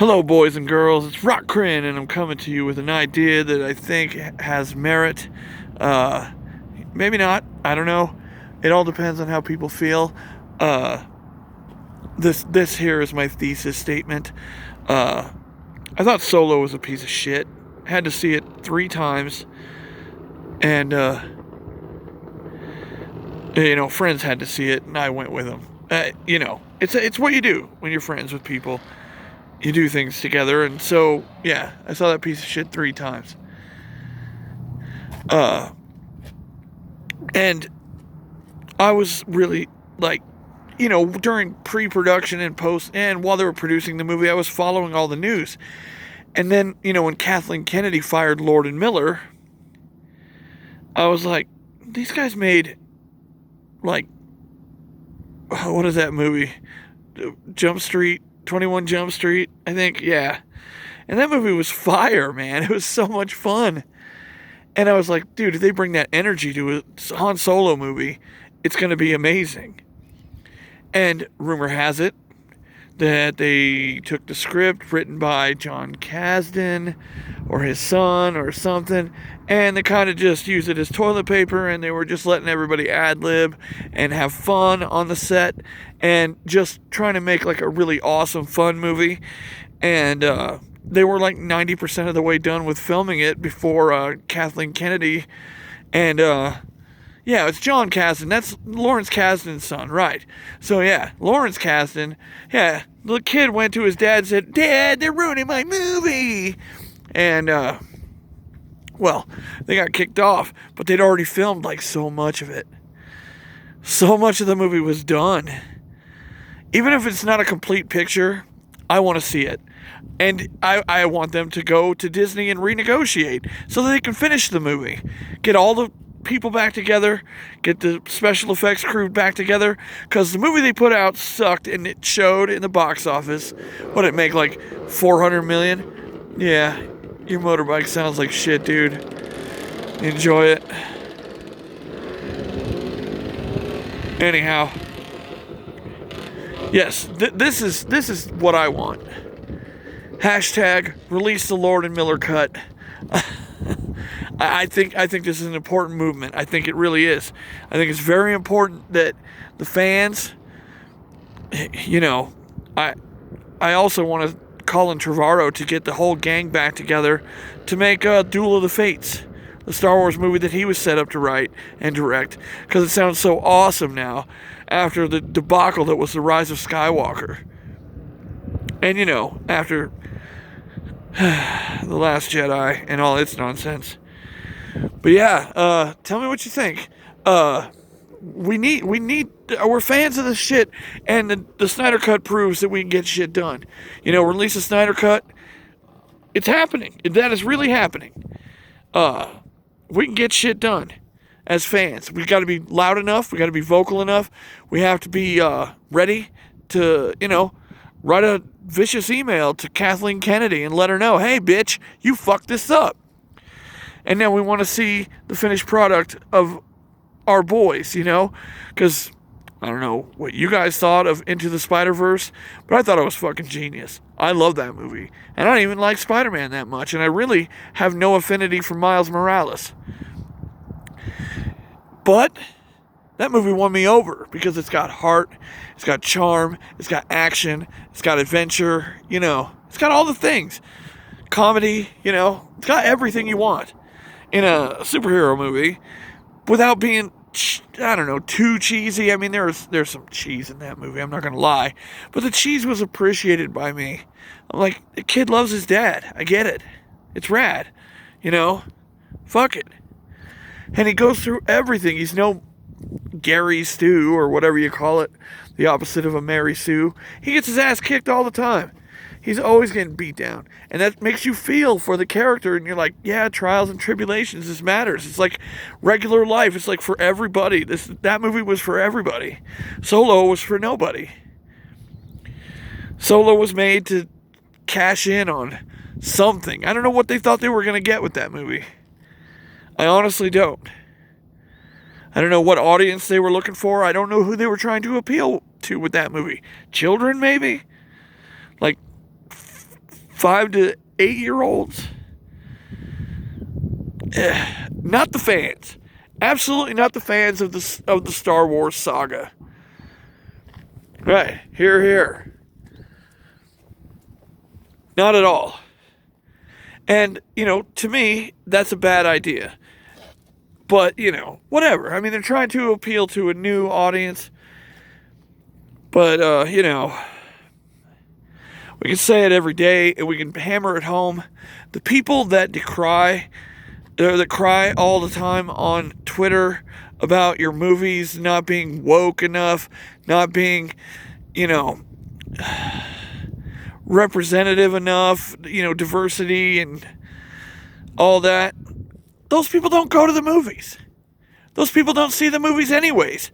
Hello, boys and girls. It's Rock Crin, and I'm coming to you with an idea that I think has merit. Uh, Maybe not. I don't know. It all depends on how people feel. Uh, this here is my thesis statement. Uh, I thought Solo was a piece of shit. Had to see it 3 times, and friends had to see it, and I went with them. It's what you do when you're friends with people. You do things together, and so yeah, I saw that piece of shit 3 times. And I was really like, during pre-production and post, and while they were producing the movie, I was following all the news. And then, when Kathleen Kennedy fired Lord and Miller, I was like, these guys made, like, what is that movie? Jump Street, 21 Jump Street, I think, yeah. And that movie was fire, man. It was so much fun. And I was like, dude, if they bring that energy to a Han Solo movie, it's going to be amazing. And rumor has it that they took the script written by Jon Kasdan or his son or something, and they kind of just used it as toilet paper, and they were just letting everybody ad-lib and have fun on the set and just trying to make like a really awesome, fun movie. And they were like 90% of the way done with filming it before Kathleen Kennedy and yeah, it's Jon Kasdan. That's Lawrence Kasdan's son, right? So yeah, Lawrence Kasdan. Yeah, the kid went to his dad and said, "Dad, they're ruining my movie," and well, they got kicked off, but they'd already filmed like so much of it. So much of the movie was done. Even if it's not a complete picture, I want to see it. And I want them to go to Disney and renegotiate so that they can finish the movie. Get all the people back together, get the special effects crew back together, because the movie they put out sucked, and it showed in the box office. What did it make, like 400 million? Yeah, your motorbike sounds like shit, dude. Enjoy it. Anyhow, yes, this is what I want. Hashtag release the Lord and Miller cut. I think this is an important movement. I think it really is. I think it's very important that the fans, I also want Colin Trevorrow to get the whole gang back together to make Duel of the Fates, the Star Wars movie that he was set up to write and direct, because it sounds so awesome now after the debacle that was The Rise of Skywalker. And after The Last Jedi and all its nonsense. But yeah, tell me what you think. We're fans of this shit, and the Snyder Cut proves that we can get shit done. Release a Snyder Cut. It's happening. That is really happening. We can get shit done as fans. We've got to be loud enough. We got to be vocal enough. We have to be ready to, write a vicious email to Kathleen Kennedy and let her know, hey, bitch, you fucked this up. And now we want to see the finished product of our boys, because I don't know what you guys thought of Into the Spider-Verse, but I thought it was fucking genius. I love that movie. And I don't even like Spider-Man that much, and I really have no affinity for Miles Morales. But that movie won me over because it's got heart, it's got charm, it's got action, it's got adventure, it's got all the things. Comedy, it's got everything you want in a superhero movie without being, I don't know, too cheesy. I mean, there's some cheese in that movie, I'm not going to lie. But the cheese was appreciated by me. I'm like, the kid loves his dad. I get it. It's rad. Fuck it. And he goes through everything. He's no Gary Stu or whatever you call it, the opposite of a Mary Sue. He gets his ass kicked all the time. He's always getting beat down. And that makes you feel for the character, and you're like, yeah, trials and tribulations, this matters. It's like regular life. It's like for everybody. That movie was for everybody. Solo was for nobody. Solo was made to cash in on something. I don't know what they thought they were going to get with that movie. I honestly don't. I don't know what audience they were looking for. I don't know who they were trying to appeal to with that movie. Children, maybe? Like to 8-year-olds. Not the fans. Absolutely not the fans of the Star Wars saga. Right. Here. Not at all. And, to me, that's a bad idea. But, whatever. I mean, they're trying to appeal to a new audience. But, we can say it every day, and we can hammer it home. The people that cry all the time on Twitter about your movies not being woke enough, not being, representative enough, diversity and all that. Those people don't go to the movies. Those people don't see the movies anyways.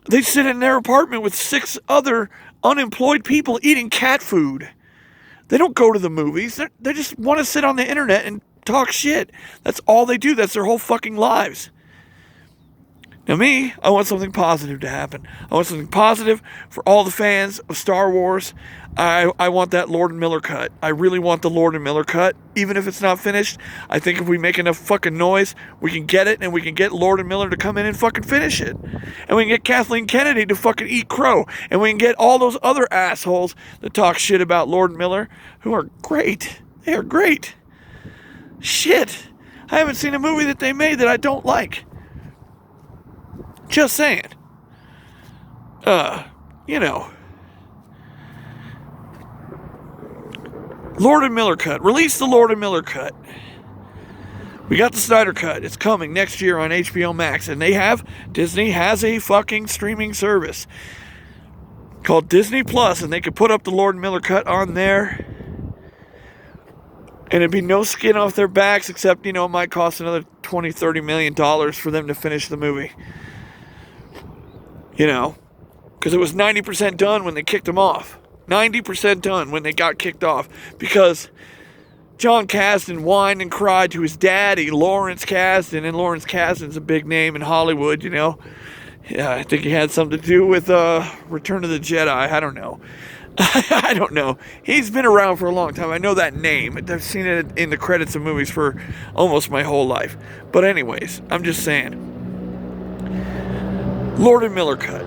They sit in their apartment with 6 other unemployed people eating cat food. They don't go to the movies. They just want to sit on the internet and talk shit. That's all they do. That's their whole fucking lives. Now me, I want something positive to happen. I want something positive for all the fans of Star Wars. I want that Lord and Miller cut. I really want the Lord and Miller cut, even if it's not finished. I think if we make enough fucking noise, we can get it, and we can get Lord and Miller to come in and fucking finish it. And we can get Kathleen Kennedy to fucking eat crow. And we can get all those other assholes that talk shit about Lord and Miller, who are great. They are great. Shit. I haven't seen a movie that they made that I don't like. Just saying. Lord and Miller cut. Release the Lord and Miller cut. We got the Snyder cut. It's coming next year on HBO Max. And Disney has a fucking streaming service called Disney Plus. And they could put up the Lord and Miller cut on there. And it'd be no skin off their backs, except, it might cost another $20-30 million for them to finish the movie. Because it was 90% done when they kicked him off. 90% done when they got kicked off. Because John Kasdan whined and cried to his daddy, Lawrence Kasdan. And Lawrence Kasdan's a big name in Hollywood, Yeah, I think he had something to do with Return of the Jedi. I don't know. I don't know. He's been around for a long time. I know that name. I've seen it in the credits of movies for almost my whole life. But anyways, I'm just saying. Lord and Miller cut.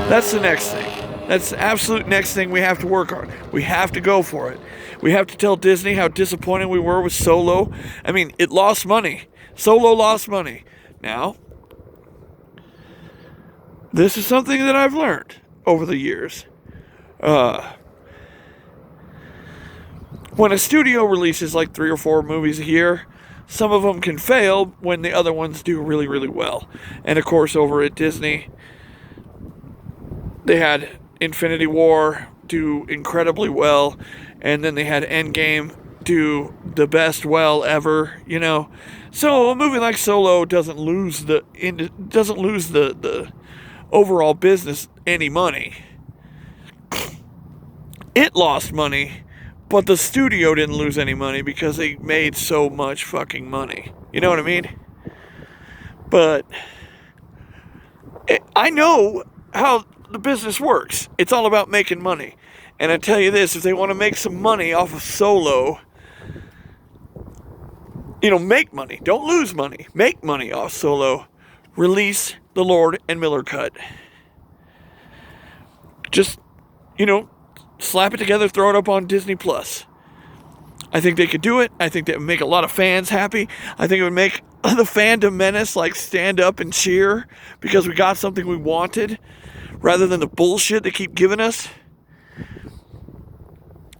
That's the next thing. That's the absolute next thing we have to work on. We have to go for it. We have to tell Disney how disappointed we were with Solo. I mean, it lost money. Solo lost money. Now, this is something that I've learned over the years. When a studio releases like 3 or 4 movies a year, some of them can fail when the other ones do really, really well. And of course, over at Disney, they had Infinity War do incredibly well, and then they had Endgame do the best well ever, So a movie like Solo doesn't lose the overall business any money. It lost money, but the studio didn't lose any money because they made so much fucking money. You know what I mean? But I know how the business works. It's all about making money. And I tell you this, if they want to make some money off of Solo, make money. Don't lose money. Make money off Solo. Release the Lord and Miller cut. Just, slap it together, throw it up on Disney Plus. I think they could do it. I think that would make a lot of fans happy. I think it would make the fandom menace stand up and cheer because we got something we wanted rather than the bullshit they keep giving us.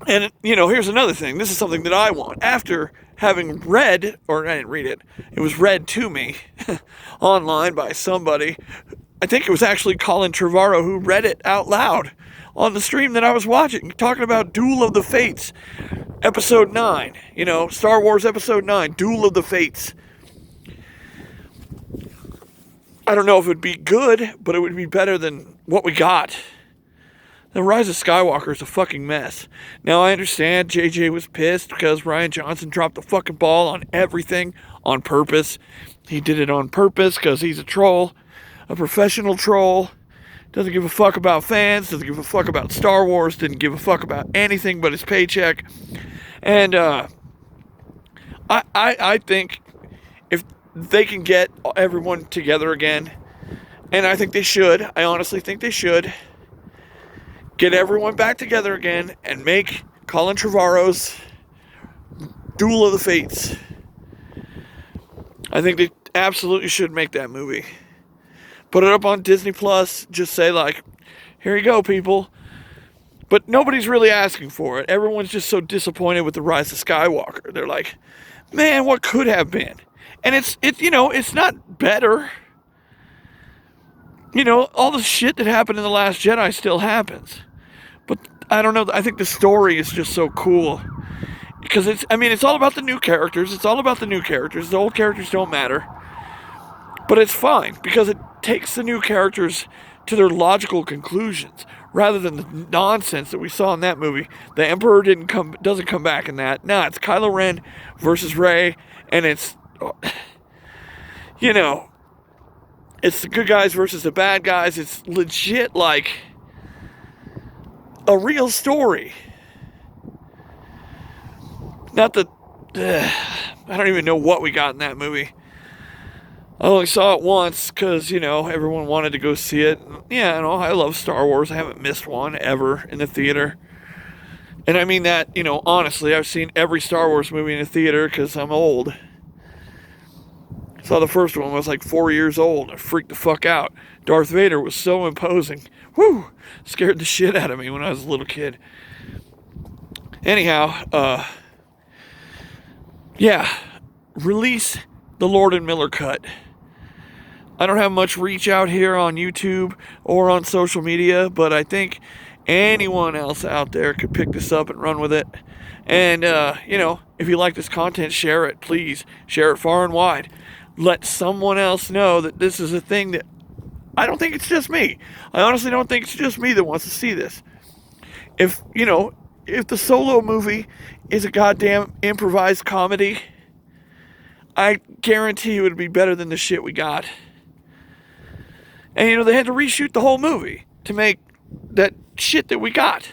And, here's another thing. This is something that I want. After having read, or I didn't read it, it was read to me online by somebody. I think it was actually Colin Trevorrow who read it out loud on the stream that I was watching, talking about Duel of the Fates, Episode 9. Star Wars Episode 9, Duel of the Fates. I don't know if it would be good, but it would be better than what we got. The Rise of Skywalker is a fucking mess. Now, I understand JJ was pissed because Rian Johnson dropped the fucking ball on everything on purpose. He did it on purpose because he's a troll, a professional troll. Doesn't give a fuck about fans, doesn't give a fuck about Star Wars, didn't give a fuck about anything but his paycheck. And I think if they can get everyone together again, and I think they should, I honestly think they should, get everyone back together again and make Colin Trevorrow's Duel of the Fates. I think they absolutely should make that movie. Put it up on Disney Plus. Just say, like, here you go, people. But nobody's really asking for it. Everyone's just so disappointed with The Rise of Skywalker. They're like, man, what could have been? And it's it's not better. All the shit that happened in The Last Jedi still happens. But I don't know. I think the story is just so cool. Because it's all about the new characters. It's all about the new characters. The old characters don't matter. But it's fine because it takes the new characters to their logical conclusions rather than the nonsense that we saw in that movie. The Emperor doesn't come back in that. Nah, it's Kylo Ren versus Rey, and it's it's the good guys versus the bad guys. It's legit like a real story. Not that I don't even know what we got in that movie. I only saw it once because, everyone wanted to go see it. Yeah, I love Star Wars. I haven't missed one ever in the theater. And I mean that, honestly, I've seen every Star Wars movie in the theater because I'm old. I saw the first one when I was like 4 years old. I freaked the fuck out. Darth Vader was so imposing. Whew! Scared the shit out of me when I was a little kid. Anyhow, release the Lord and Miller cut. I don't have much reach out here on YouTube or on social media, but I think anyone else out there could pick this up and run with it. And, if you like this content, share it, please. Share it far and wide. Let someone else know that this is a thing that I don't think it's just me. I honestly don't think it's just me that wants to see this. If the Solo movie is a goddamn improvised comedy, I guarantee it would be better than the shit we got. And, they had to reshoot the whole movie to make that shit that we got.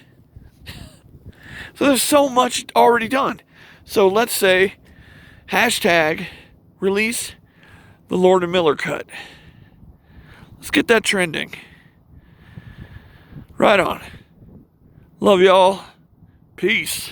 So there's so much already done. So let's say, hashtag, release the Lord and Miller cut. Let's get that trending. Right on. Love y'all. Peace.